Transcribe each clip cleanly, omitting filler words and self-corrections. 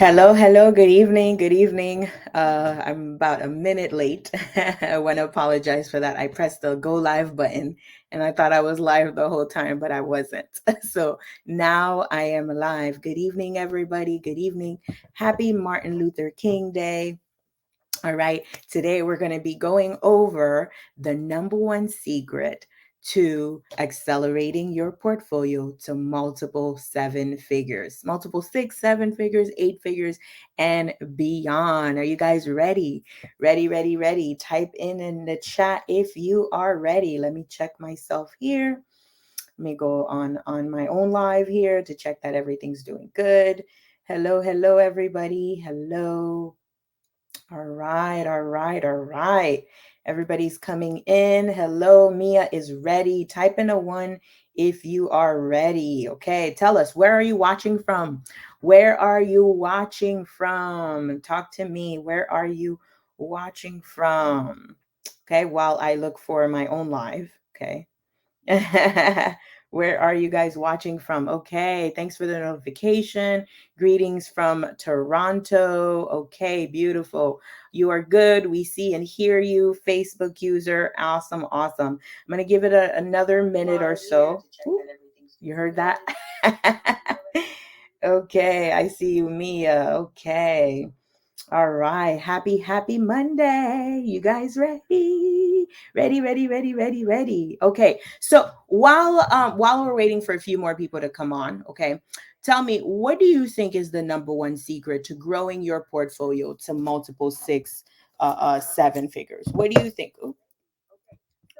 Hello, hello, good evening, good evening. I'm about a minute late. I want to apologize for that. I pressed the go live button and I thought I was live the whole time, but I wasn't. So now I am live. Good evening, everybody. Good evening. Happy Martin Luther King Day. All right. Today we're going to be going over the number one secret to accelerating your portfolio to multiple seven figures, multiple six, seven figures, eight figures, and beyond. Are you guys ready? Ready, ready, ready. Type in the chat if you are ready. Let me check myself here. Let me go on my own live here to check that everything's doing good. Hello, hello, everybody. Hello. All right, all right, all right. Everybody's coming in. Hello, Mia is ready. Type in a one if you are ready. Okay, tell us, where are you watching from? Where are you watching from? Talk to me. Where are you watching from? Okay, while I look for my own live. Okay. Where are you guys watching from? Okay, thanks for the notification. Greetings from Toronto. Okay, beautiful. You are good. We see and hear you, Facebook user. Awesome, awesome. I'm going to give it another minute or so. Ooh, you heard that? Okay, I see you, Mia. Okay. All right. Happy Monday. You guys ready? Ready. Okay. So while we're waiting for a few more people to come on, okay, tell me, what do you think is the number one secret to growing your portfolio to multiple six seven figures? What do you think? Ooh,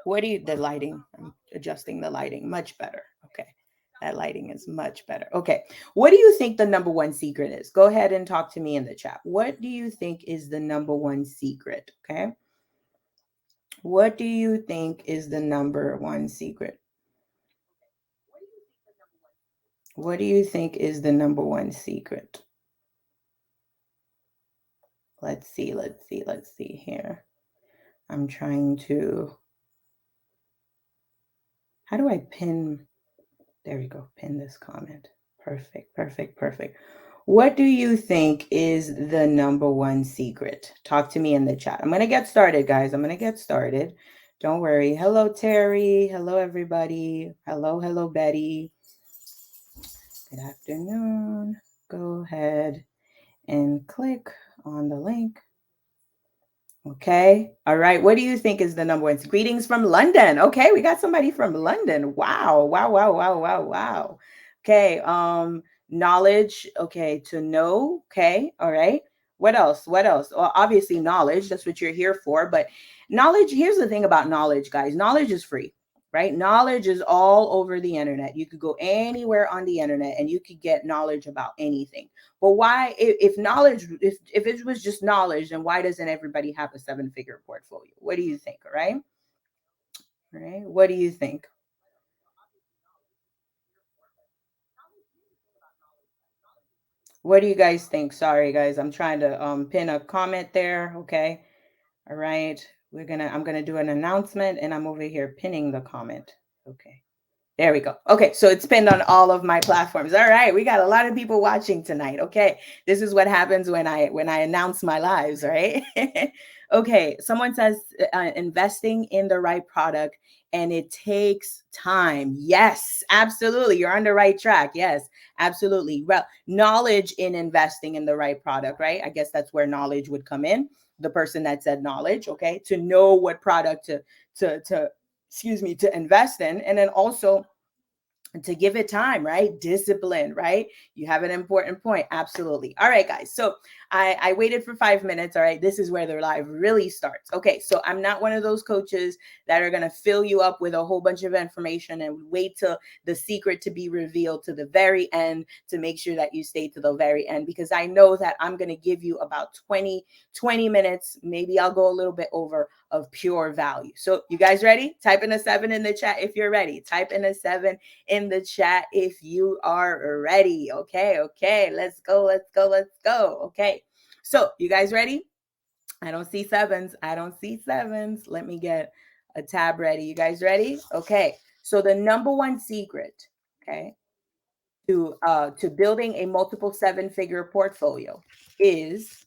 what do you the lighting? I'm adjusting the lighting. Much better. Okay. That lighting is much better. Okay. What do you think the number one secret is? Go ahead and talk to me in the chat. What do you think is the number one secret? Okay. What do you think is the number one secret? What do you think is the number one secret? Let's see here. I'm trying to. How do I pin? There we go. Pin this comment. Perfect. What do you think is the number one secret? Talk to me in the chat. I'm going to get started, guys. I'm going to get started. Don't worry. Hello, Terry. Hello, everybody. Hello, Betty. Good afternoon. Go ahead and click on the link. Okay. All right. What do you think is the number one? Greetings from London. Okay. We got somebody from London. Wow. Okay. Knowledge. Okay. To know. Okay. All right. What else? Well, obviously knowledge. That's what you're here for. But knowledge, here's the thing about knowledge, guys. Knowledge is free, right? Knowledge is all over the internet. You could go anywhere on the internet and you could get knowledge about anything. But why, if knowledge, if it was just knowledge, then why doesn't everybody have a seven-figure portfolio? What do you think? All right. All right. What do you think? What do you guys think? Sorry, guys. I'm trying to pin a comment there. Okay. All right. I'm gonna do an announcement and I'm over here pinning the comment. Okay. There we go. Okay, so it's pinned on all of my platforms. All right, we got a lot of people watching tonight. Okay, this is what happens when I announce my lives, right? Okay, someone says investing in the right product and it takes time. Yes, absolutely. You're on the right track. Yes, absolutely. Well, knowledge in investing in the right product, right? I guess that's where knowledge would come in. The person that said knowledge, okay, to know what product to excuse me, to invest in, and then also to give it time, right? Discipline, right? You have an important point. Absolutely. All right, guys. So I waited for 5 minutes. All right. This is where the live really starts. Okay. So I'm not one of those coaches that are going to fill you up with a whole bunch of information and wait till the secret to be revealed to the very end to make sure that you stay to the very end, because I know that I'm going to give you about 20 minutes. Maybe I'll go a little bit over of pure value. So you guys ready? Type in a 7 in the chat if you're ready. Type in a 7 in the chat if you are ready. Okay, let's go. Okay, so you guys ready? I don't see sevens. Let me get a tab ready. You guys ready? Okay, so the number one secret, okay, to building a multiple seven-figure portfolio is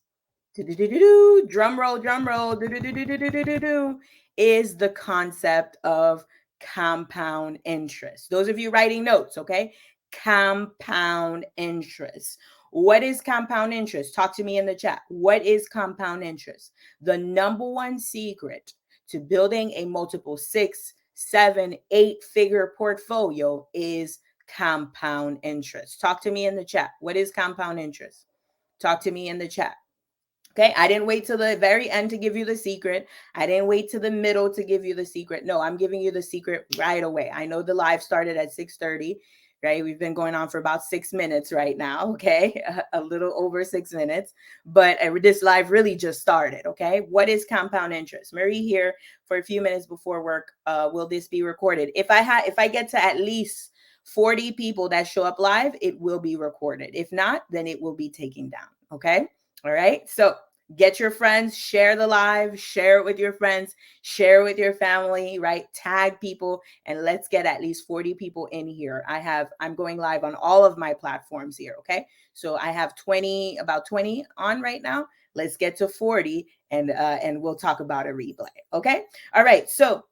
drum roll, is the concept of compound interest. Those of you writing notes, okay? Compound interest. What is compound interest? Talk to me in the chat. What is compound interest? The number one secret to building a multiple 6, 7, 8-figure portfolio is compound interest. Talk to me in the chat. What is compound interest? Talk to me in the chat. Okay, I didn't wait till the very end to give you the secret. I didn't wait to the middle to give you the secret. No, I'm giving you the secret right away. I know the live started at 6:30, right? We've been going on for about 6 minutes right now, okay? A little over 6 minutes, but this live really just started, okay? What is compound interest? Marie here for a few minutes before work. Will this be recorded? If I get to at least 40 people that show up live, it will be recorded. If not, then it will be taken down, okay? All right. So get your friends, share the live, share it with your friends, share it with your family, right? Tag people, and let's get at least 40 people in here. I'm going live on all of my platforms here. Okay. So I have about 20 on right now. Let's get to 40 and we'll talk about a replay. Okay. All right. So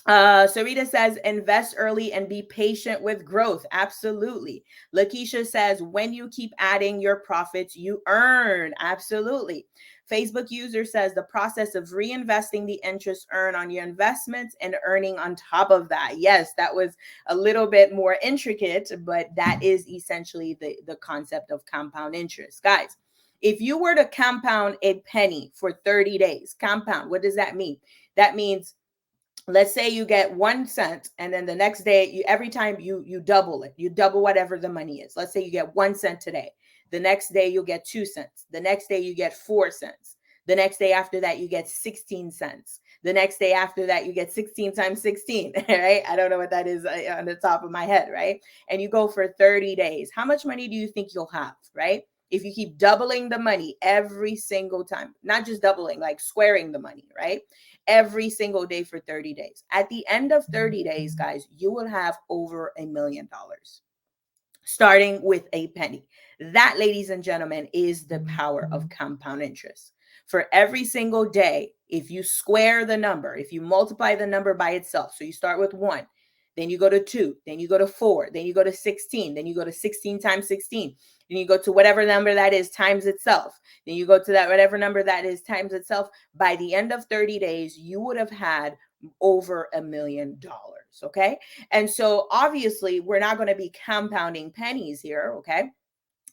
Sarita says, invest early and be patient with growth. Absolutely. Lakeisha says, when you keep adding your profits, you earn. Absolutely. Facebook user says, the process of reinvesting the interest earned on your investments and earning on top of that. Yes, that was a little bit more intricate, but that is essentially the concept of compound interest. Guys, if you were to compound a penny for 30 days, compound, what does that mean? That means, let's say you get 1 cent, and then the next day, every time you double it, you double whatever the money is. Let's say you get 1 cent today. The next day you'll get 2 cents. The next day you get 4 cents. The next day after that you get 16 cents. The next day after that you get 16 times 16, right? I don't know what that is on the top of my head, right? And you go for 30 days. How much money do you think you'll have, right? If you keep doubling the money every single time, not just doubling, like squaring the money, right? Every single day for 30 days. At the end of 30 days, guys, you will have over $1 million, starting with a penny. That, ladies and gentlemen, is the power of compound interest. For every single day, if you square the number, if you multiply the number by itself, so you start with 1, then you go to 2, then you go to 4, then you go to 16, then you go to 16 times 16, then you go to whatever number that is times itself, then you go to that whatever number that is times itself. By the end of 30 days, you would have had over $1 million. Okay. And so obviously we're not going to be compounding pennies here. Okay.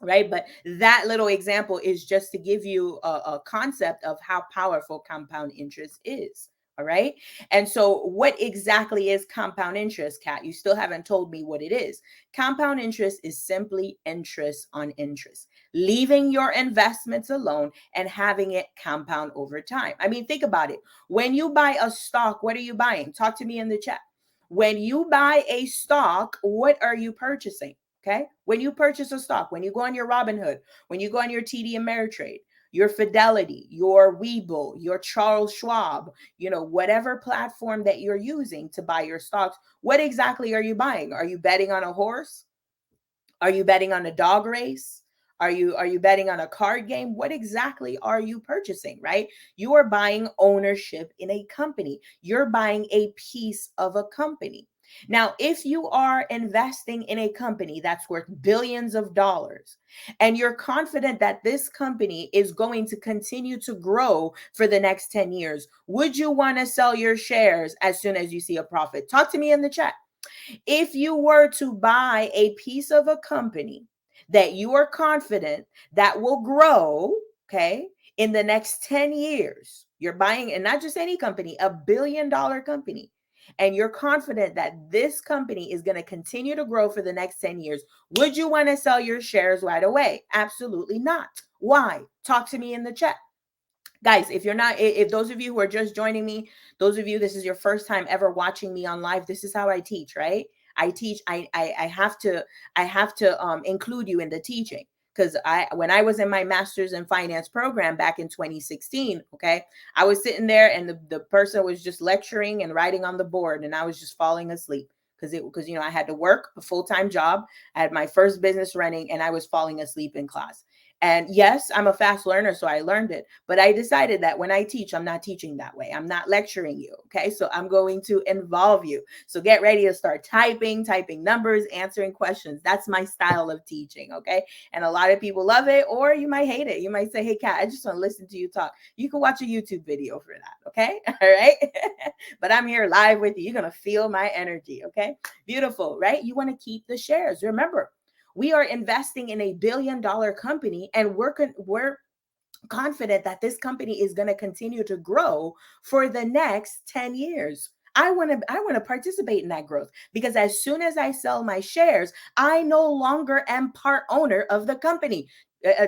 Right. But that little example is just to give you a concept of how powerful compound interest is. All right. And so what exactly is compound interest, Kat? You still haven't told me what it is. Compound interest is simply interest on interest, leaving your investments alone and having it compound over time. I mean, think about it. When you buy a stock, what are you buying? Talk to me in the chat. When you buy a stock, what are you purchasing? Okay. When you purchase a stock, when you go on your Robinhood, when you go on your TD Ameritrade, your Fidelity, your Webull, your Charles Schwab, whatever platform that you're using to buy your stocks, what exactly are you buying? Are you betting on a horse? Are you betting on a dog race? Are you betting on a card game? What exactly are you purchasing, right? You are buying ownership in a company. You're buying a piece of a company. Now, if you are investing in a company that's worth billions of dollars and you're confident that this company is going to continue to grow for the next 10 years, would you want to sell your shares as soon as you see a profit? Talk to me in the chat. If you were to buy a piece of a company that you are confident that will grow, okay, in the next 10 years, you're buying, and not just any company, $1 billion company, and you're confident that this company is going to continue to grow for the next 10 years, would you want to sell your shares right away? Absolutely not. Why? Talk to me in the chat. Guys, if those of you who are just joining me, those of you, this is your first time ever watching me on live, this is how I teach, right? I teach, I have to include you in the teaching, because when I was in my master's in finance program back in 2016, okay, I was sitting there and the person was just lecturing and writing on the board and I was just falling asleep. because I had to work a full-time job. I had my first business running and I was falling asleep in class. And yes, I'm a fast learner, so I learned it. But I decided that when I teach, I'm not teaching that way. I'm not lecturing you. Okay. So I'm going to involve you. So get ready to start typing numbers, answering questions. That's my style of teaching. Okay. And a lot of people love it, or you might hate it. You might say, hey, Kat, I just want to listen to you talk. You can watch a YouTube video for that. Okay. All right. But I'm here live with you. You're going to feel my energy. Okay. Beautiful, right? You want to keep the shares. Remember, we are investing in $1 billion company, and we're confident that this company is going to continue to grow for the next 10 years. I want to participate in that growth, because as soon as I sell my shares, I no longer am part owner of the company.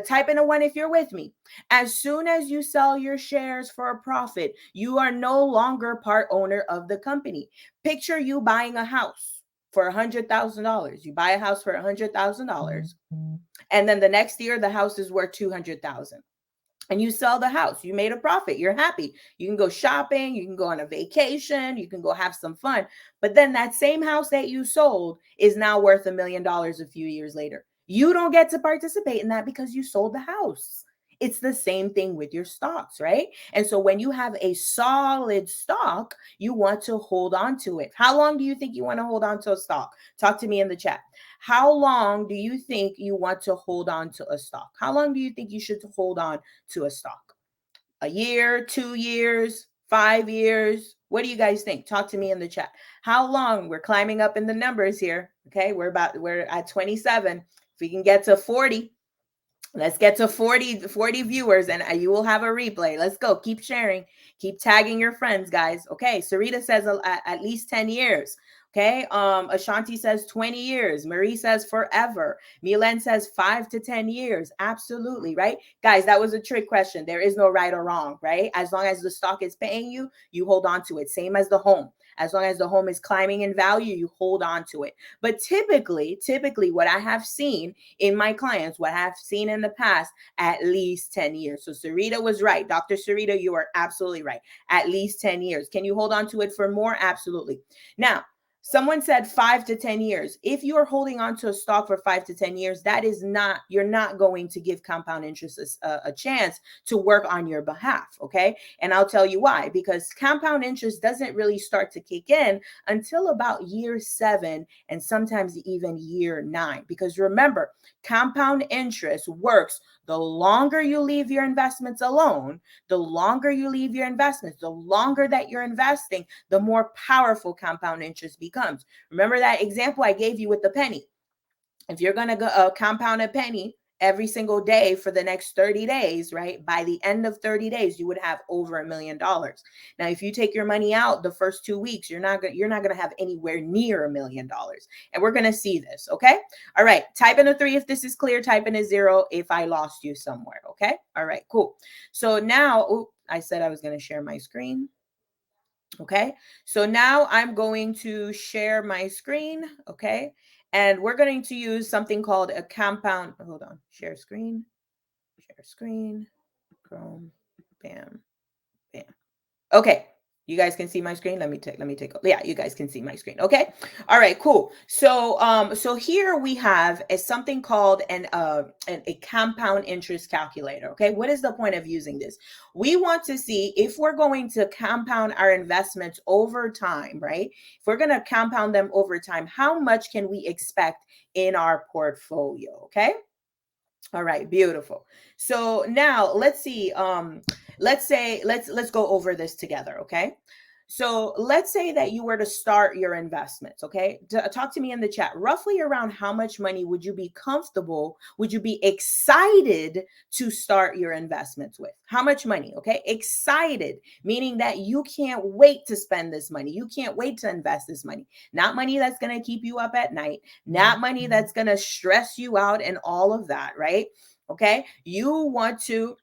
Type in a 1 if you're with me. As soon as you sell your shares for a profit, you are no longer part owner of the company. Picture you buying a house for $100,000. You buy a house for $100,000, and then the next year the house is worth $200,000. And you sell the house, you made a profit, you're happy. You can go shopping, you can go on a vacation, you can go have some fun. But then that same house that you sold is now worth $1 million a few years later. You don't get to participate in that because you sold the house. It's the same thing with your stocks, right? And so when you have a solid stock, you want to hold on to it. How long do you think you want to hold on to a stock? Talk to me in the chat. How long do you think you want to hold on to a stock? How long do you think you should hold on to a stock? A year, 2 years, 5 years? What do you guys think? Talk to me in the chat. How long? We're climbing up in the numbers here. Okay, we're at 27. If we can get to 40, let's get to 40 viewers, and you will have a replay. Let's go. Keep sharing. Keep tagging your friends, guys. Okay, Sarita says at least 10 years. Okay, Ashanti says 20 years. Marie says forever. Milen says 5 to 10 years. Absolutely, right? Guys, that was a trick question. There is no right or wrong, right? As long as the stock is paying you, you hold on to it. Same as the home. As long as the home is climbing in value, you hold on to it. But typically, what I have seen in my clients, what I've seen in the past, at least 10 years. So Sarita was right. Dr. Sarita, you are absolutely right. At least 10 years. Can you hold on to it for more? Absolutely. Now, someone said 5 to 10 years. If you're holding on to a stock for 5 to 10 years, you're not going to give compound interest a chance to work on your behalf. Okay. And I'll tell you why, because compound interest doesn't really start to kick in until about year 7 and sometimes even year 9. Because remember, compound interest works the longer you leave your investments alone, the longer you leave your investments, the longer that you're investing, the more powerful compound interest becomes. Remember that example I gave you with the penny. If you're going to compound a penny every single day for the next 30 days, right? By the end of 30 days, you would have over $1 million. Now, if you take your money out the first 2 weeks, you're not going to have anywhere near $1 million. And we're going to see this. Okay. All right. Type in a 3 if this is clear. Type in a 0 if I lost you somewhere. Okay. All right, cool. So now, I said I was going to share my screen. Okay. So now I'm going to share my screen. Okay. And we're going to use something called a compound. Hold on. Share screen. Chrome. Bam. Bam. Okay. You guys can see my screen. Let me take yeah, you guys can see my screen. Okay. All right, cool. So here we have something called a compound interest calculator. Okay. What is the point of using this? We want to see if we're going to compound our investments over time, right? If we're going to compound them over time, how much can we expect in our portfolio? Okay. All right, beautiful. So now let's see. Let's go over this together, okay? So let's say that you were to start your investments, okay? Talk to me in the chat. Roughly around how much money would you be comfortable, would you be excited to start your investments with? How much money, okay? Excited, meaning that you can't wait to spend this money. You can't wait to invest this money. Not money that's going to keep you up at night, not money that's going to stress you out and all of that, right? Okay? You want to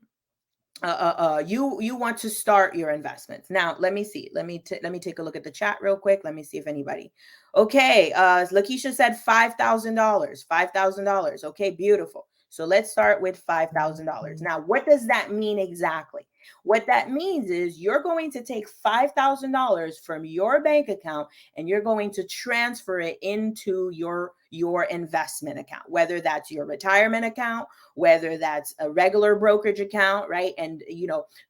you want to start your investments. Now, let me see. Let me take a look at the chat real quick. Let me see if anybody. Okay, Lakeisha said $5,000. $5,000. Okay, beautiful. So let's start with $5,000. Now, what does that mean exactly? What that means is you're going to take $5,000 from your bank account and you're going to transfer it into your investment account, whether that's your retirement account, whether that's a regular brokerage account, right? And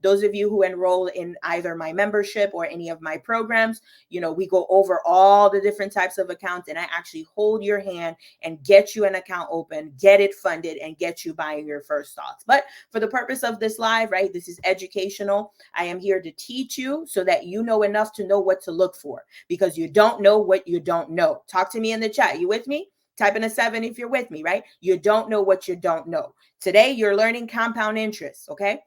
those of you who enroll in either my membership or any of my programs, we go over all the different types of accounts, and I actually hold your hand and get you an account open, get it funded, and get you buying your first stocks. But for the purpose of this live, right, this is educational. I am here to teach you so that you know enough to know what to look for, because you don't know what you don't know. Talk to me in the chat. You with me? Type in a 7 if you're with me, right? You don't know what you don't know. Today, you're learning compound interest, okay?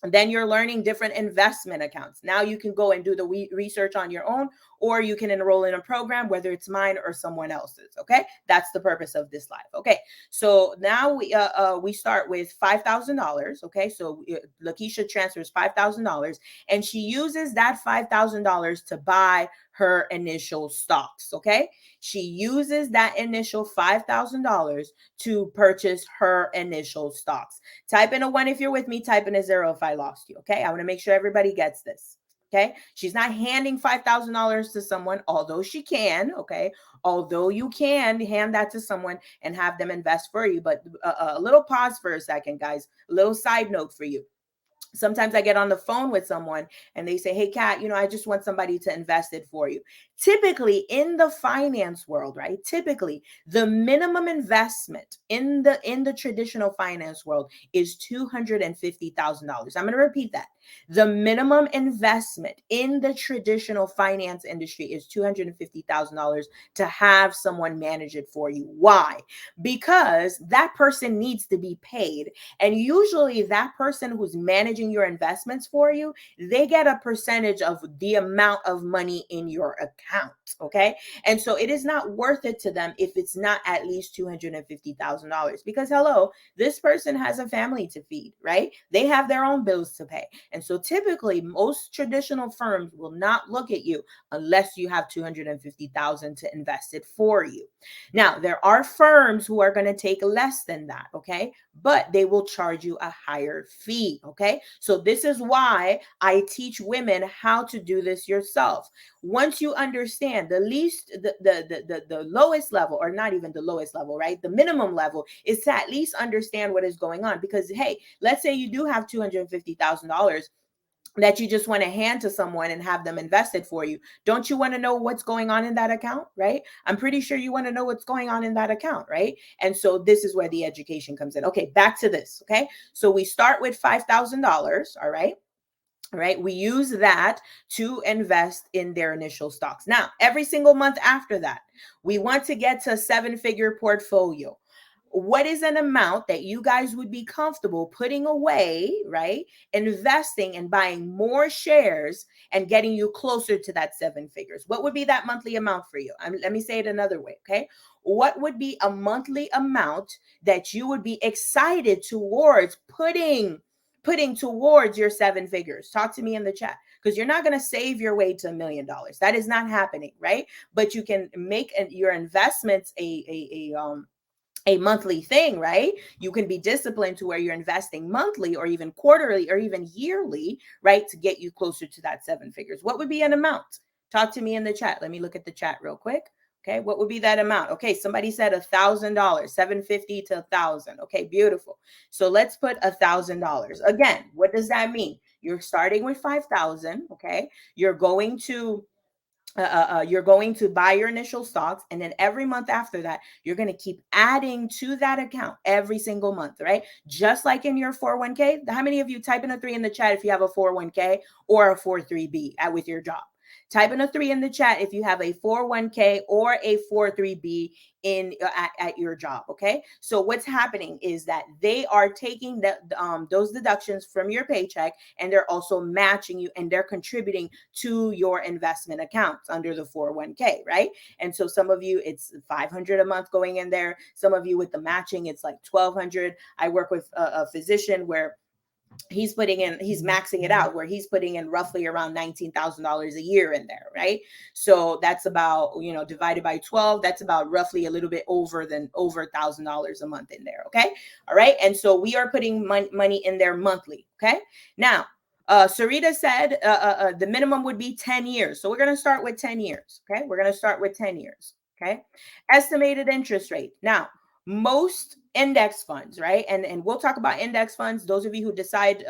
And then you're learning different investment accounts. Now you can go and do the research on your own, or you can enroll in a program, whether it's mine or someone else's. Okay, that's the purpose of this live. Okay, so now we start with $5,000. Okay, so Lakeisha transfers $5,000, and she uses that $5,000 to buy her initial stocks. Okay, she uses that initial $5,000 to purchase her initial stocks. Type in a 1 if you're with me. Type in a 0 if I lost you. Okay, I want to make sure everybody gets this. Okay, she's not handing $5,000 to someone, although she can. Okay, although you can hand that to someone and have them invest for you. But a little pause for a second, guys. A little side note for you. Sometimes I get on the phone with someone and they say, hey, Kat, I just want somebody to invest it for you. Typically in the finance world, right? Typically the minimum investment in the traditional finance world is $250,000. I'm going to repeat that. The minimum investment in the traditional finance industry is $250,000 to have someone manage it for you. Why? Because that person needs to be paid. And usually that person who's managing your investments for you, they get a percentage of the amount of money in your account. Okay. And so it is not worth it to them if it's not at least $250,000, because hello, this person has a family to feed, right? They have their own bills to pay. And so typically most traditional firms will not look at you unless you have $250,000 to invest it for you. Now, there are firms who are going to take less than that, okay? But they will charge you a higher fee, okay? So this is why I teach women how to do this yourself. Once you understand the lowest level, or not even the lowest level, right? The minimum level is to at least understand what is going on. Because, hey, let's say you do have $250,000 that you just want to hand to someone and have them invested for you. Don't you want to know what's going on in that account, right? I'm pretty sure you want to know what's going on in that account, right? And so this is where the education comes in. Okay, back to this, okay? So we start with $5,000, all right? All right, we use that to invest in their initial stocks. Now, every single month after that, we want to get to a 7-figure portfolio. What is an amount that you guys would be comfortable putting away, right? Investing and buying more shares and getting you closer to that 7 figures. What would be that monthly amount for you? Let me say it another way, okay? What would be a monthly amount that you would be excited towards putting towards your 7 figures? Talk to me in the chat, because you're not going to save your way to $1 million. That is not happening, right? But you can make your investments a monthly thing, right? You can be disciplined to where you're investing monthly or even quarterly or even yearly, right? To get you closer to that 7 figures. What would be an amount? Talk to me in the chat. Let me look at the chat real quick. Okay, what would be that amount? Okay, somebody said $1,000, 750 to 1,000. Okay, beautiful. So let's put $1,000. Again, what does that mean? You're starting with 5,000. Okay, you're going to buy your initial stocks, and then every month after that, you're going to keep adding to that account every single month, right? Just like in your 401k. How many of you type in a 3 in the chat if you have a 401k or a 403b with your job? Type in a 3 in the chat if you have a 401k or a 403b at your job. Okay, so what's happening is that they are taking those deductions from your paycheck, and they're also matching you, and they're contributing to your investment accounts under the 401k, right? And so some of you, it's $500 a month going in there. Some of you with the matching, it's like $1,200. I work with a physician where he's maxing it out, where he's putting in roughly around $19,000 a year in there, right? So that's about, divided by 12, that's about roughly a little bit over $1,000 a month in there. Okay. All right. And so we are putting money in there monthly. Okay. Now, Sarita said the minimum would be 10 years. So we're going to start with 10 years. Okay. We're going to start with 10 years. Okay. Estimated interest rate. Now, most index funds, right? And we'll talk about index funds. Those of you who decide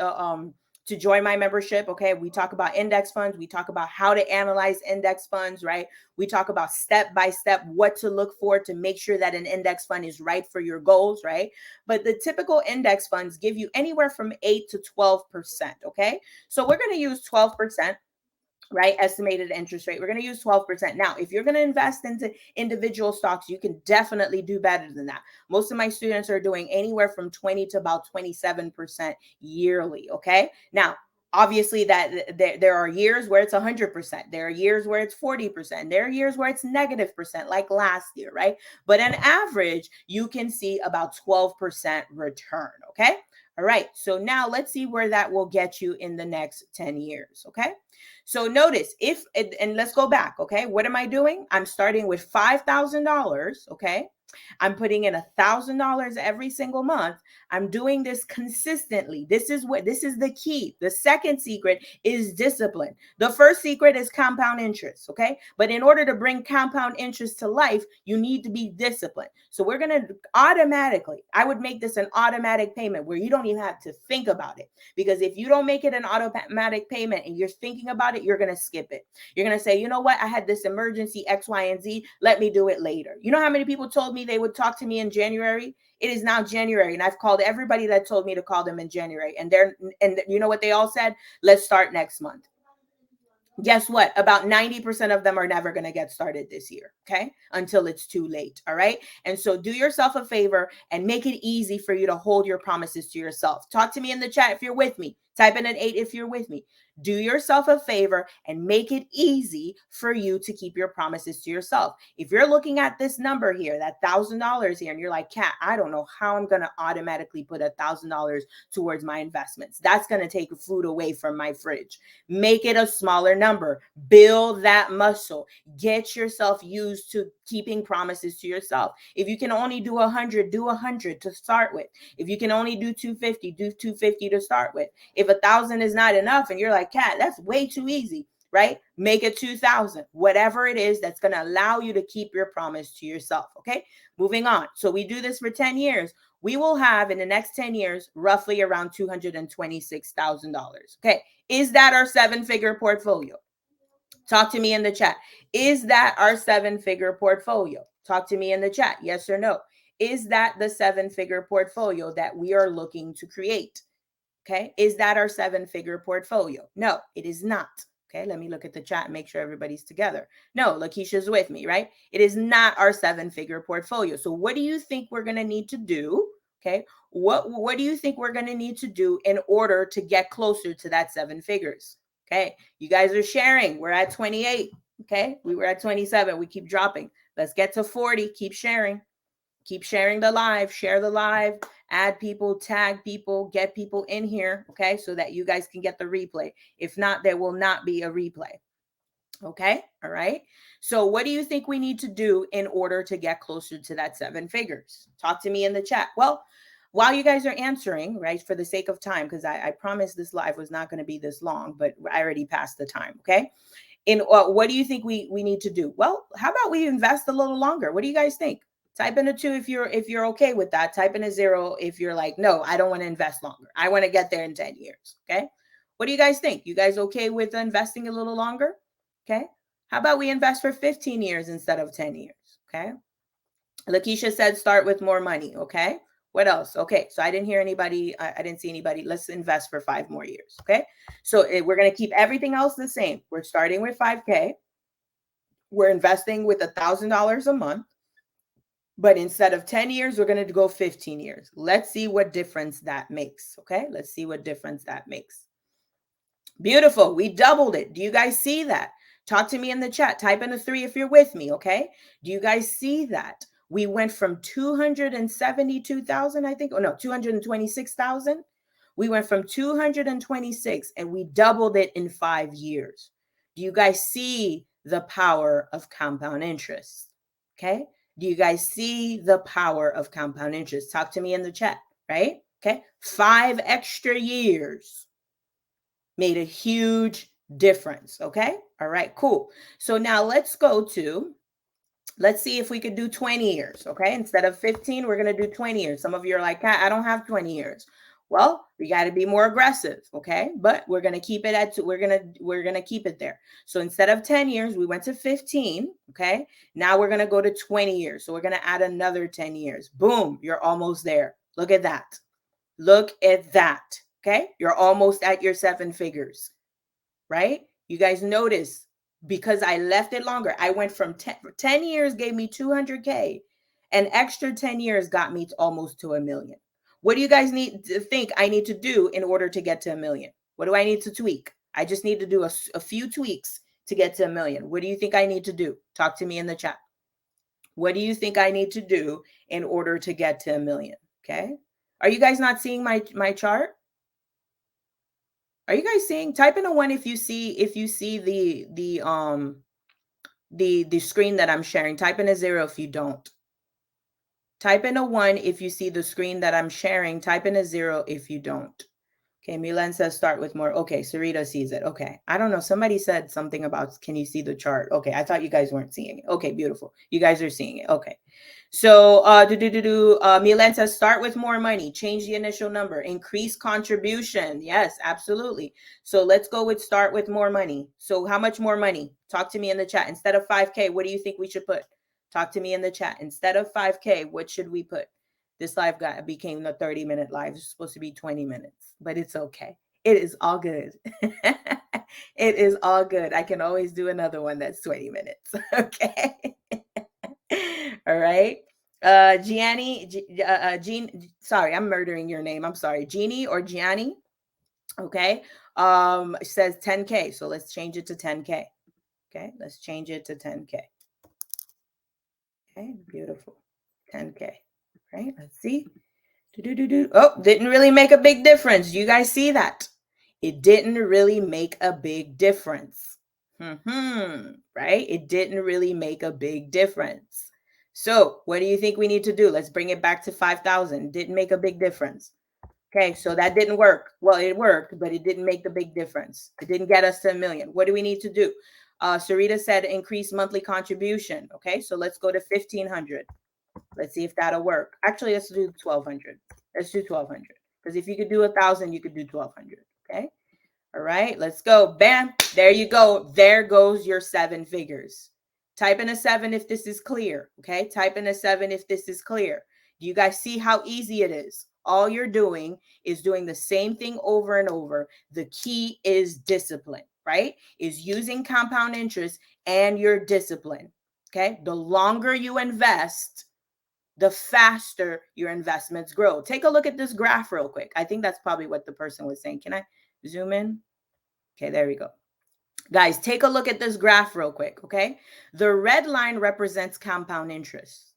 to join my membership, okay, we talk about index funds. We talk about how to analyze index funds, right? We talk about step by step what to look for to make sure that an index fund is right for your goals, right? But the typical index funds give you anywhere from 8 to 12%, okay? So we're going to use 12%, right? Estimated interest rate. We're going to use 12%. Now, if you're going to invest into individual stocks, you can definitely do better than that. Most of my students are doing anywhere from 20 to about 27% yearly, okay? Now, obviously that there are years where it's 100%. There are years where it's 40%. There are years where it's negative percent like last year, right? But on average, you can see about 12% return, okay? All right, so now let's see where that will get you in the next 10 years, okay? So notice if, and let's go back, okay? What am I doing? I'm starting with $5,000, okay? I'm putting in $1,000 every single month. I'm doing this consistently. This is the key. The second secret is discipline. The first secret is compound interest, okay? But in order to bring compound interest to life, you need to be disciplined. So we're going to automatically, I would make this an automatic payment where you don't even have to think about it. Because if you don't make it an automatic payment and you're thinking about it, you're going to skip it. You're going to say, you know what? I had this emergency X, Y, and Z. Let me do it later. You know how many people told me they would talk to me in January? It is now January, and I've called everybody that told me to call them in January. And you know what they all said? Let's start next month. Guess what? About 90% of them are never going to get started this year, okay? Until it's too late, all right? And so do yourself a favor and make it easy for you to hold your promises to yourself. Talk to me in the chat if you're with me. Type in an 8 if you're with me. Do yourself a favor and make it easy for you to keep your promises to yourself. If you're looking at this number here, that $1,000 here, and you're like, Kat, I don't know how I'm going to automatically put $1,000 towards my investments. That's going to take food away from my fridge. Make it a smaller number. Build that muscle. Get yourself used to keeping promises to yourself. If you can only do 100, do 100 to start with. If you can only do 250, do 250 to start with. If 1,000 is not enough and you're like, Kat, that's way too easy, right? Make it 2,000, whatever it is that's going to allow you to keep your promise to yourself. Okay. Moving on. So we do this for 10 years. We will have in the next 10 years, roughly around $226,000. Okay. Is that our 7-figure portfolio? Talk to me in the chat. Is that our 7-figure portfolio? Talk to me in the chat. Yes or no? Is that the 7-figure portfolio that we are looking to create? Okay. Is that our 7-figure portfolio? No, it is not. Okay. Let me look at the chat and make sure everybody's together. No, Lakeisha's with me, right? It is not our 7-figure portfolio. So what do you think we're going to need to do? Okay. What do you think we're going to need to do in order to get closer to that 7 figures? Okay. You guys are sharing. We're at 28. Okay. We were at 27. We keep dropping. Let's get to 40. Keep sharing. Keep sharing the live. Share the live. Add people, tag people, get people in here, okay, so that you guys can get the replay. If not, there will not be a replay. Okay, all right. So what do you think we need to do in order to get closer to that 7 figures? Talk to me in the chat. Well, while you guys are answering, right, for the sake of time, because I promised this live was not going to be this long, but I already passed the time, okay? What do you think we need to do? Well, how about we invest a little longer? What do you guys think? Type in a 2 if you're okay with that. Type in a 0 if you're like, no, I don't want to invest longer. I want to get there in 10 years. Okay. What do you guys think? You guys okay with investing a little longer? Okay. How about we invest for 15 years instead of 10 years? Okay. Lakeisha said start with more money. Okay. What else? Okay. So I didn't hear anybody. I didn't see anybody. Let's invest for 5 more years. Okay. So we're going to keep everything else the same. We're starting with 5K. We're investing with $1,000 a month. But instead of 10 years, we're going to go 15 years. Let's see what difference that makes. Okay. Let's see what difference that makes. Beautiful. We doubled it. Do you guys see that? Talk to me in the chat. Type in a 3 if you're with me. Okay. Do you guys see that? We went from 272,000, I think. Oh, no, 226,000. We went from 226 and we doubled it in 5 years. Do you guys see the power of compound interest? Okay. Do you guys see the power of compound interest? Talk to me in the chat, right? Okay. 5 extra years Made a huge difference. Okay. All right, cool. So now let's see if we could do 20 years. Okay. Instead of 15, we're going to do 20 years. Some of you are like, I don't have 20 years. Well, we got to be more aggressive. Okay. But we're going to keep it at, we're going to keep it there. So instead of 10 years, we went to 15. Okay. Now we're going to go to 20 years. So we're going to add another 10 years. Boom. You're almost there. Look at that. Look at that. Okay. You're almost at your 7 figures, right? You guys notice, because I left it longer. I went from 10 years gave me 200K. An extra 10 years got me to almost to $1 million. What do you guys need to think I need to do in order to get to $1 million? What do I need to tweak? I just need to do a few tweaks to get to $1 million. What do you think I need to do? Talk to me in the chat. What do you think I need to do in order to get to $1 million? Okay. Are you guys not seeing my chart? Are you guys seeing? Type in a 1 if you see the screen that I'm sharing. Type in a 0 if you don't. Type in a 1 if you see the screen that I'm sharing. Type in a 0 if you don't. Okay, Milan says start with more. Okay, Sarita sees it. Okay, I don't know. Somebody said something about, can you see the chart? Okay, I thought you guys weren't seeing it. Okay, beautiful. You guys are seeing it. Okay. So Milan says start with more money, change the initial number, increase contribution. Yes, absolutely. So let's go with start with more money. So how much more money? Talk to me in the chat. Instead of 5K, what do you think we should put? Talk to me in the chat. Instead of 5K, what should we put? This live became the 30-minute live. It's supposed to be 20 minutes, but it's okay. It is all good. It is all good. I can always do another one that's 20 minutes. Okay. All right. Jean, sorry, I'm murdering your name. I'm sorry. Jeannie or Gianni. Okay. Says 10K. So let's change it to 10K. Okay. Let's change it to 10K. Okay. Beautiful. 10K. Right. Let's see. Oh, didn't really make a big difference. You guys see that? It didn't really make a big difference. Right? It didn't really make a big difference. So what do you think we need to do? Let's bring it back to 5,000. Didn't make a big difference. Okay, so that didn't work. Well, it worked, but it didn't make the big difference. It didn't get us to $1 million. What do we need to do? Sarita said increase monthly contribution. Okay, so let's go to 1,500. Let's see if that'll work. Actually, let's do 1,200. Let's do 1,200. Because if you could do 1,000, you could do 1,200. Okay. All right, let's go. Bam. There you go. There goes your 7 figures. Type in a 7 if this is clear. Okay. Type in a 7 if this is clear. Do you guys see how easy it is? All you're doing is doing the same thing over and over. The key is discipline, right? Is using compound interest and your discipline. Okay. The longer you invest, the faster your investments grow. Take a look at this graph real quick. I think that's probably what the person was saying. Can I zoom in? Okay, there we go. Guys, take a look at this graph real quick, okay? The red line represents compound interest.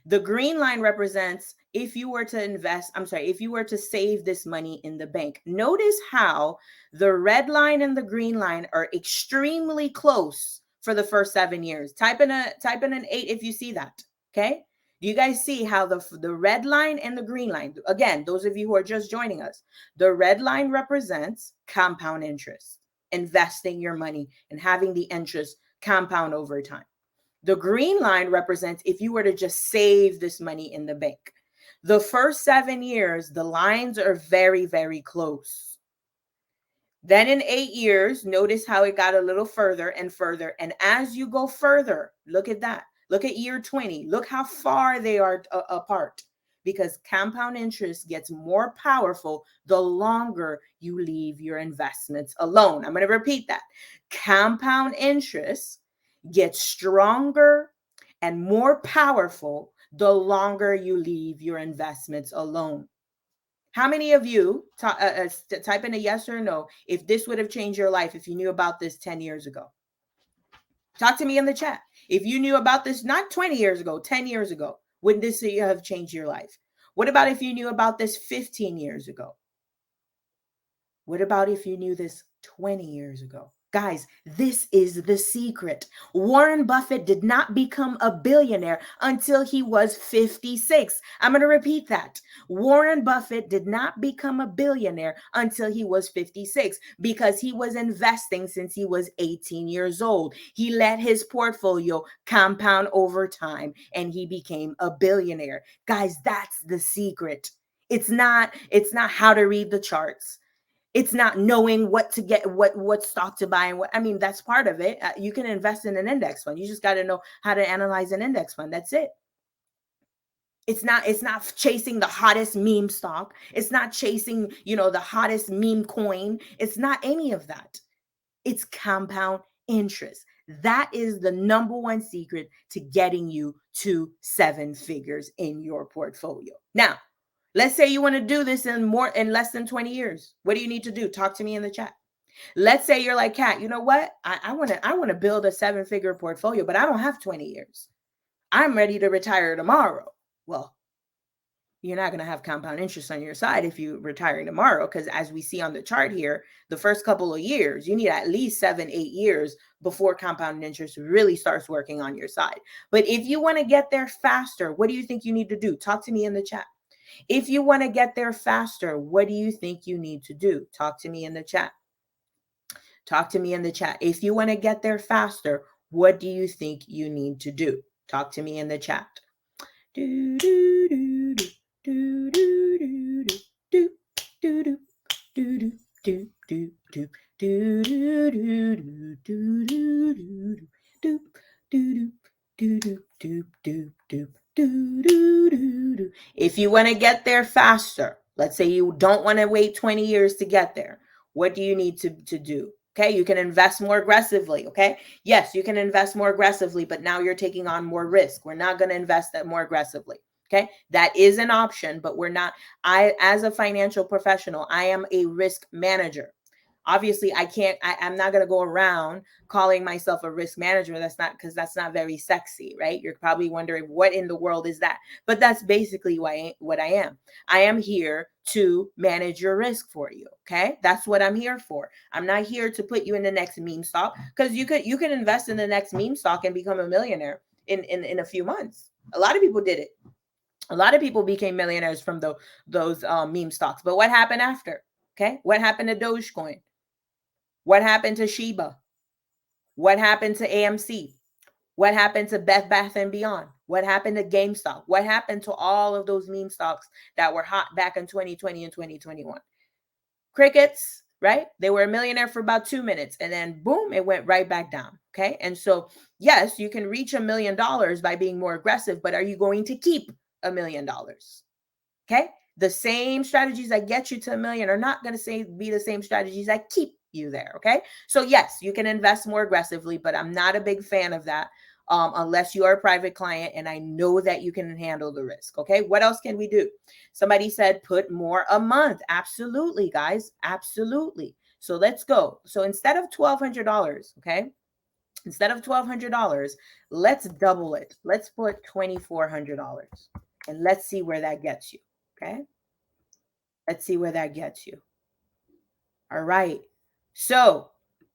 The green line represents if you were to invest, if you were to save this money in the bank. Notice how the red line and the green line are extremely close for the first 7 years. Type in an 8 if you see that, okay? Do you guys see how the red line and the green line, again, those of you who are just joining us, the red line represents compound interest, investing your money and having the interest compound over time. The green line represents if you were to just save this money in the bank. The first 7 years, the lines are very, very close. Then in 8 years, notice how it got a little further and further. And as you go further, look at that. Look at year 20. Look how far they are apart, because compound interest gets more powerful the longer you leave your investments alone. I'm going to repeat that. Compound interest gets stronger and more powerful the longer you leave your investments alone. How many of you type in a yes or no if this would have changed your life if you knew about this 10 years ago? Talk to me in the chat. If you knew about this not 20 years ago, 10 years ago, would this have changed your life? What about if you knew about this 15 years ago? What about if you knew this 20 years ago? Guys, this is the secret. Warren Buffett did not become a billionaire until he was 56. I'm going to repeat that. Warren Buffett did not become a billionaire until he was 56 because he was investing since he was 18 years old. He let his portfolio compound over time and he became a billionaire. Guys, that's the secret. It's not how to read the charts. It's not knowing what to get, what stock to buy, and what, I mean, that's part of it. You can invest in an index fund. You just got to know how to analyze an index fund. That's it. It's not chasing the hottest meme stock. It's not chasing, the hottest meme coin. It's not any of that. It's compound interest. That is the number one secret to getting you to 7 figures in your portfolio. Now, let's say you want to do this in less than 20 years. What do you need to do? Talk to me in the chat. Let's say you're like, Kat, you know what? I want to build a 7-figure portfolio, but I don't have 20 years. I'm ready to retire tomorrow. Well, you're not going to have compound interest on your side if you retire tomorrow, because as we see on the chart here, the first couple of years, you need at least 7-8 years before compound interest really starts working on your side. But if you want to get there faster, what do you think you need to do? Talk to me in the chat. If you want to get there faster, what do you think you need to do? Talk to me in the chat. Talk to me in the chat. If you want to get there faster, what do you think you need to do? Talk to me in the chat. Do, do, do, do. Do do do do do do do do do do do do do do do do. If you want to get there faster, let's say you don't want to wait 20 years to get there, what do you need to do? Okay, you can invest more aggressively. Okay, yes, you can invest more aggressively, but now you're taking on more risk. We're not going to invest that more aggressively. Okay, that is an option, but we're not. As a financial professional, I am a risk manager. Obviously, I'm not going to go around calling myself a risk manager. That's not very sexy, right? You're probably wondering, what in the world is that? But that's basically what I am. I am here to manage your risk for you. Okay, that's what I'm here for. I'm not here to put you in the next meme stock, because you can invest in the next meme stock and become a millionaire in a few months. A lot of people did it. A lot of people became millionaires from those meme stocks. But what happened after? Okay, what happened to Dogecoin? What happened to Shiba? What happened to AMC? What happened to Bed Bath and Beyond? What happened to GameStop? What happened to all of those meme stocks that were hot back in 2020 and 2021? Crickets, right? They were a millionaire for about 2 minutes, and then boom, it went right back down. Okay, and so yes, you can reach $1 million by being more aggressive, but are you going to keep $1 million? Okay, the same strategies that get you to $1 million are not going to be the same strategies that keep you there. Okay, so yes, you can invest more aggressively, but I'm not a big fan of that unless you are a private client and I know that you can handle the risk. Okay, what else can we do? Somebody said put more a month. Absolutely, guys, absolutely. So let's go. So instead of $1,200, okay, instead of $1,200, let's double it. Let's put $2,400 and let's see where that gets you. Okay, let's see where that gets you. All right, so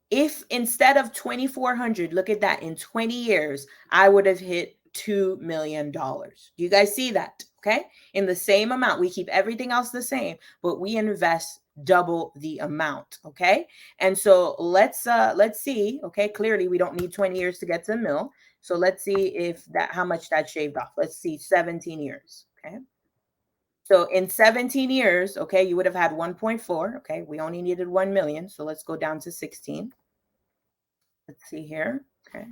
if instead of 2,400, look at that, in 20 years I would have hit $2 million. Do you guys see that? Okay, in the same amount, we keep everything else the same, but we invest double the amount. Okay, and so let's see. Okay, clearly we don't need 20 years to get to $1 million. So let's see if how much that shaved off. Let's see, 17 years. Okay, so in 17 years, okay, you would have had 1.4. Okay, we only needed 1 million. So let's go down to 16. Let's see here. Okay.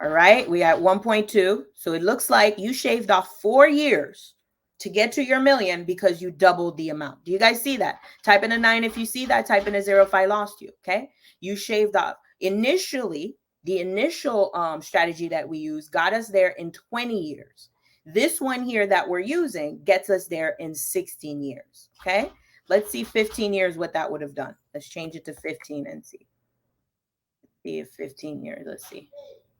All right, we got 1.2. So it looks like you shaved off 4 years to get to your million because you doubled the amount. Do you guys see that? Type in a 9 if you see that. Type in a 0 if I lost you. Okay, you shaved off. Initially, the initial strategy that we used got us there in 20 years. This one here that we're using gets us there in 16 years. Okay, let's see 15 years what that would have done. Let's change it to 15 and see. See if 15 years. Let's see.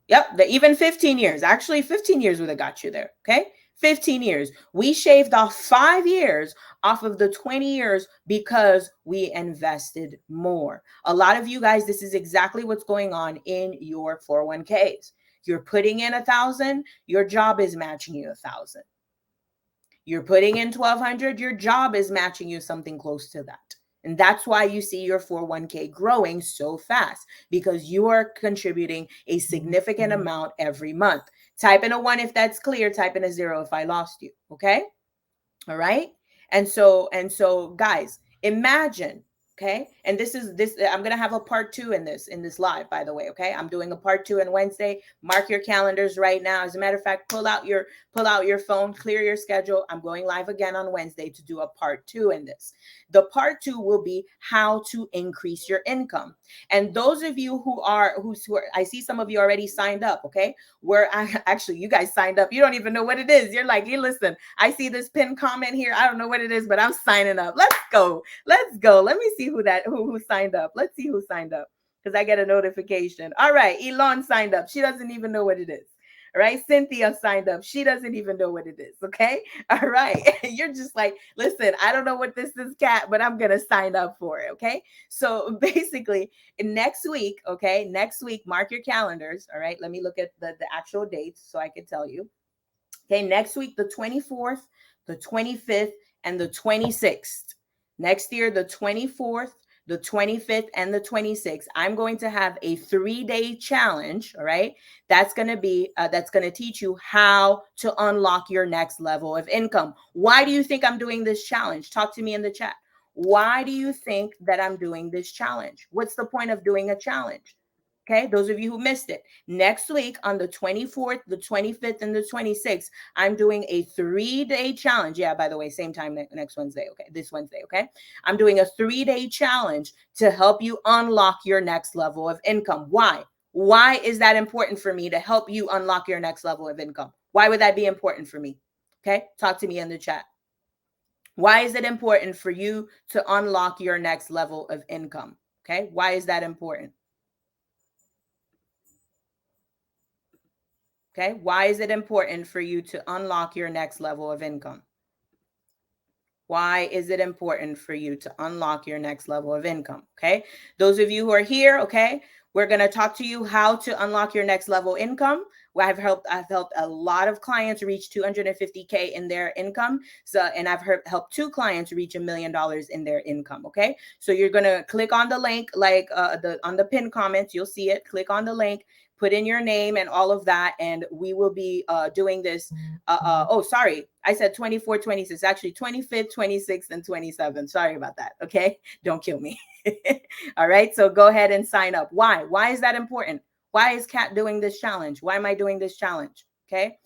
Yep, even 15 years. Actually, 15 years would have got you there. Okay, 15 years. We shaved off 5 years off of the 20 years because we invested more. A lot of you guys, this is exactly what's going on in your 401ks. You're putting in 1,000, your job is matching you 1,000. You're putting in 1,200, your job is matching you something close to that. And that's why you see your 401k growing so fast, because you are contributing a significant amount every month. Type in a 1 if that's clear, type in a 0 if I lost you. Okay. All right. And so guys, imagine, okay? And this I'm going to have a part 2 in this live, by the way, okay? I'm doing a part 2 on Wednesday. Mark your calendars right now. As a matter of fact, pull out your phone, clear your schedule. I'm going live again on Wednesday to do a part 2 in this. The part 2 will be how to increase your income. And those of you who are I see some of you already signed up, okay? Actually, you guys signed up. You don't even know what it is. You're like, hey, listen, I see this pinned comment here. I don't know what it is, but I'm signing up. Let's go. Let me see who signed up. Let's see who signed up, because I get a notification. All right, Elon signed up. She doesn't even know what it is. All right, Cynthia signed up. She doesn't even know what it is. Okay. All right. You're just like, listen, I don't know what this is, Kat, but I'm going to sign up for it. Okay. So basically, next week, mark your calendars. All right. Let me look at the actual dates so I can tell you. Okay. Next week, the 24th, the 25th, and the 26th. Next year, the 24th, the 25th, and the 26th, I'm going to have a 3-day challenge. All right. That's going to teach you how to unlock your next level of income. Why do you think I'm doing this challenge? Talk to me in the chat. Why do you think that I'm doing this challenge? What's the point of doing a challenge? Okay, those of you who missed it, next week on the 24th, the 25th, and the 26th, I'm doing a 3-day challenge. Yeah, by the way, same time next Wednesday. Okay, this Wednesday. Okay, I'm doing a 3-day challenge to help you unlock your next level of income. Why? Why is that important for me to help you unlock your next level of income? Why would that be important for me? Okay, talk to me in the chat. Why is it important for you to unlock your next level of income? Okay, why is that important? Okay, why is it important for you to unlock your next level of income? Why is it important for you to unlock your next level of income? Okay, those of you who are here, okay, we're going to talk to you how to unlock your next level income. Well, I've helped a lot of clients reach 250K in their income. And I've helped 2 clients reach $1 million in their income. Okay, so you're going to click on the link, like on the pinned comments, you'll see it. Click on the link, put in your name and all of that, and we will be doing this. Oh, sorry, I said 24, 26, actually 25th, 26th, and 27th. Sorry about that. Okay, don't kill me. All right, so go ahead and sign up. Why is that important? Why is Kat doing this challenge? Why am I doing this challenge? Okay,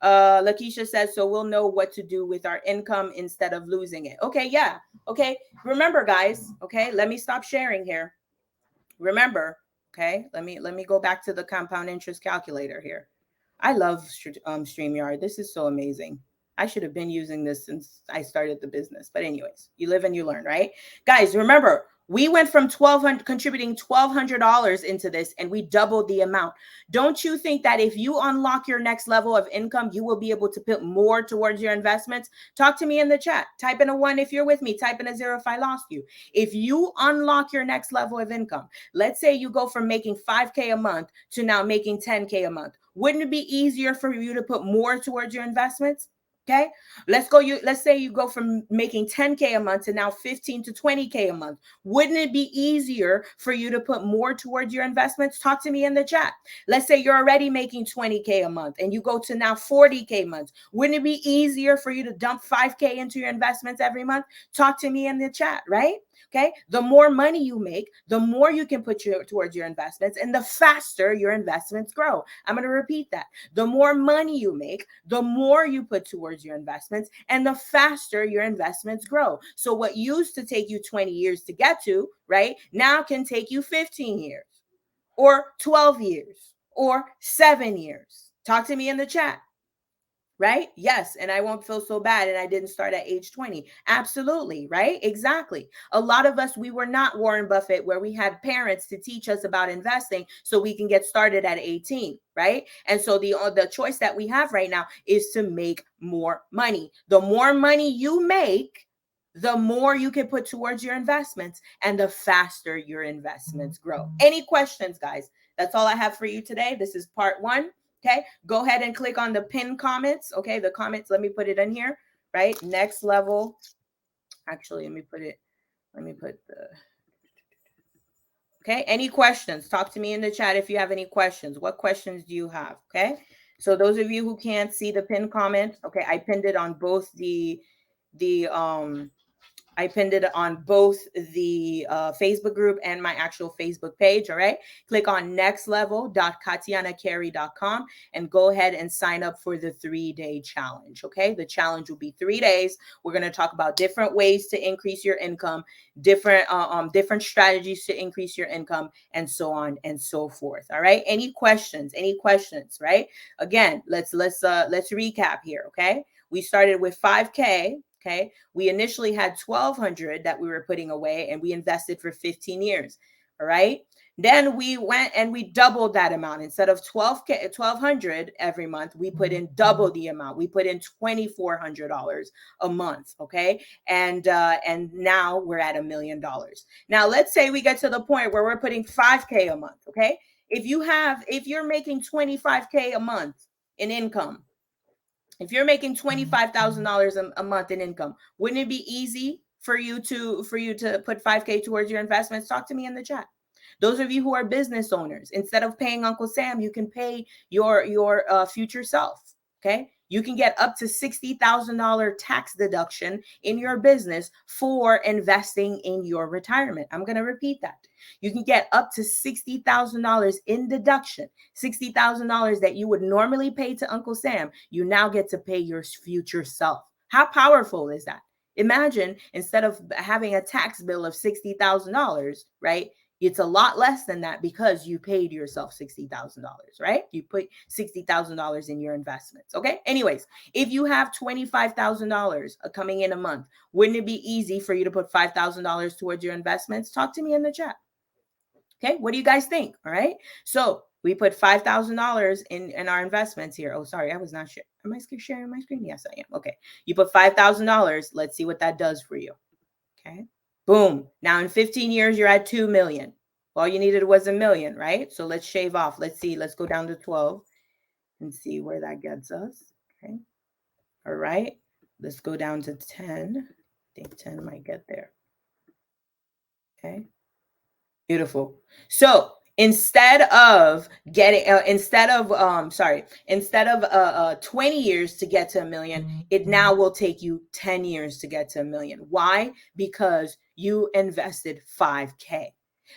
Lakeisha says, so we'll know what to do with our income instead of losing it. Okay, yeah. Okay, remember, guys. Okay, let me stop sharing here. Remember, okay, let me go back to the compound interest calculator here. I love StreamYard. This is so amazing. I should have been using this since I started the business. But anyways, you live and you learn, right? Guys, remember, we went from contributing $1,200 into this, and we doubled the amount. Don't you think that if you unlock your next level of income, you will be able to put more towards your investments? Talk to me in the chat. Type in a 1 if you're with me. Type in a 0 if I lost you. If you unlock your next level of income, let's say you go from making 5K a month to now making 10K a month. Wouldn't it be easier for you to put more towards your investments? Okay, let's say you go from making 10K a month to now 15 to 20K a month. Wouldn't it be easier for you to put more towards your investments? Talk to me in the chat. Let's say you're already making 20K a month and you go to now 40K months. Wouldn't it be easier for you to dump 5K into your investments every month? Talk to me in the chat, right? Okay, the more money you make, the more you can put towards your investments, and the faster your investments grow. I'm going to repeat that. The more money you make, the more you put towards your investments, and the faster your investments grow. So what used to take you 20 years to get to, right, now can take you 15 years or 12 years or 7 years. Talk to me in the chat. right? Yes. And I won't feel so bad. And I didn't start at age 20. Absolutely. Right. Exactly. A lot of us, we were not Warren Buffett, where we had parents to teach us about investing so we can get started at 18. Right. And so the choice that we have right now is to make more money. The more money you make, the more you can put towards your investments and the faster your investments grow. Any questions, guys? That's all I have for you today. This is part 1. Okay, go ahead and click on the pin comments. Okay, the comments, let me put it in here, right? Next level. Actually, let me put the, okay, any questions? Talk to me in the chat if you have any questions. What questions do you have? Okay, so those of you who can't see the pin comment, okay, I pinned it on both the I pinned it on both the Facebook group and my actual Facebook page. All right. Click on nextlevel.katianacarey.com and go ahead and sign up for the 3-day challenge. Okay. The challenge will be 3 days. We're going to talk about different ways to increase your income, different strategies to increase your income, and so on and so forth. All right. Any questions? Any questions? Right. Again, let's recap here. Okay. We started with 5K. Okay. We initially had 1,200 that we were putting away and we invested for 15 years. All right. Then we went and we doubled that amount. Instead of 1,200 every month, we put in double the amount. We put in $2,400 a month. Okay. And now we're at $1 million. Now let's say we get to the point where we're putting 5K a month. Okay. If you're making 25K a month in income, if you're making $25,000 a month in income, wouldn't it be easy for you to put 5K towards your investments? Talk to me in the chat. Those of you who are business owners, instead of paying Uncle Sam, you can pay your future self. Okay, you can get up to $60,000 tax deduction in your business for investing in your retirement. I'm going to repeat that. You can get up to $60,000 in deduction, $60,000 that you would normally pay to Uncle Sam. You now get to pay your future self. How powerful is that? Imagine, instead of having a tax bill of $60,000, right? It's a lot less than that because you paid yourself $60,000, right? You put $60,000 in your investments. Okay. Anyways, if you have $25,000 coming in a month, wouldn't it be easy for you to put $5,000 towards your investments? Talk to me in the chat. Okay. What do you guys think? All right. So we put $5,000 in our investments here. Oh, sorry. I was not sure. Am I sharing my screen? Yes, I am. Okay. You put $5,000. Let's see what that does for you. Okay. Boom. Now in 15 years, you're at 2 million. All you needed was $1 million, right? So let's shave off. Let's see. Let's go down to 12 and see where that gets us. Okay. All right. Let's go down to 10. I think 10 might get there. Okay. Beautiful. So instead of 20 years to get to $1 million, it now will take you 10 years to get to $1 million. Why? Because you invested 5K.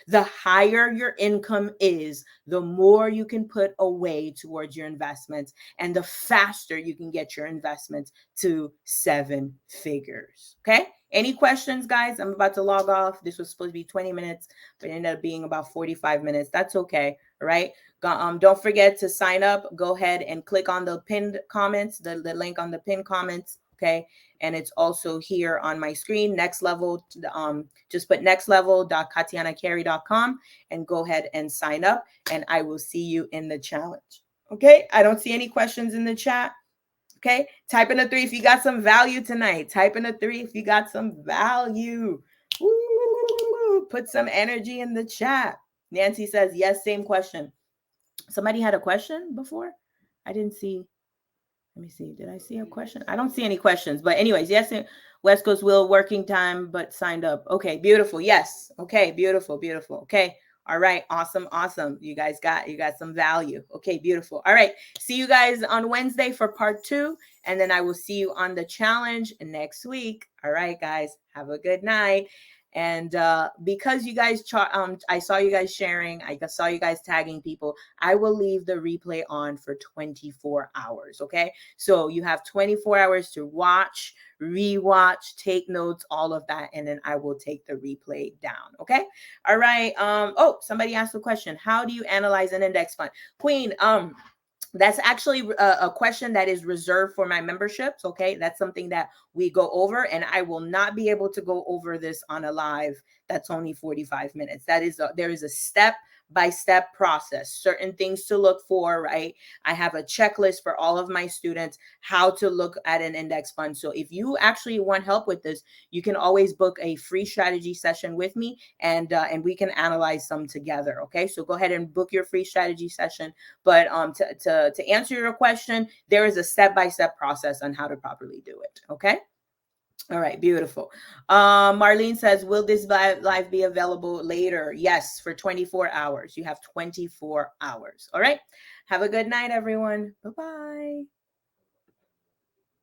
The higher your income is, the more you can put away towards your investments, and the faster you can get your investments to 7 figures. Okay. Any questions, guys? I'm about to log off. This was supposed to be 20 minutes, but it ended up being about 45 minutes. That's okay. All right. Don't forget to sign up. Go ahead and click on the pinned comments, the link on the pinned comments. Okay. And it's also here on my screen. Next Level. Just put nextlevel.katianacarey.com and go ahead and sign up. And I will see you in the challenge. Okay. I don't see any questions in the chat. Okay. Type in a 3 if you got some value tonight. Type in a 3 if you got some value. Ooh, put some energy in the chat. Nancy says, yes, same question. Somebody had a question before? I didn't see. Let me see. Did I see a question? I don't see any questions. But anyways, yes, West Coast will working time, but signed up. Okay, beautiful. Yes. Okay, beautiful, beautiful. Okay. All right. Awesome. Awesome. You guys got some value. Okay, beautiful. All right. See you guys on Wednesday for part 2. And then I will see you on the challenge next week. All right, guys. Have a good night. And because you guys, I saw you guys sharing, I saw you guys tagging people, I will leave the replay on for 24 hours. Okay. So you have 24 hours to watch, rewatch, take notes, all of that. And then I will take the replay down. Okay. All right. Oh, somebody asked a question. How do you analyze an index fund? Queen, That's actually a question that is reserved for my memberships. Okay, that's something that we go over, and I will not be able to go over this on a live that's only 45 minutes. There is a step by step process, certain things to look for, right? I have a checklist for all of my students how to look at an index fund. So if you actually want help with this, you can always book a free strategy session with me, and we can analyze some together. Okay, so go ahead and book your free strategy session. But to answer your question, there is a step-by-step process on how to properly do it. Okay. All right, beautiful. Marlene says, will this live be available later? Yes, for 24 hours. You have 24 hours. All right. Have a good night, everyone. Bye-bye.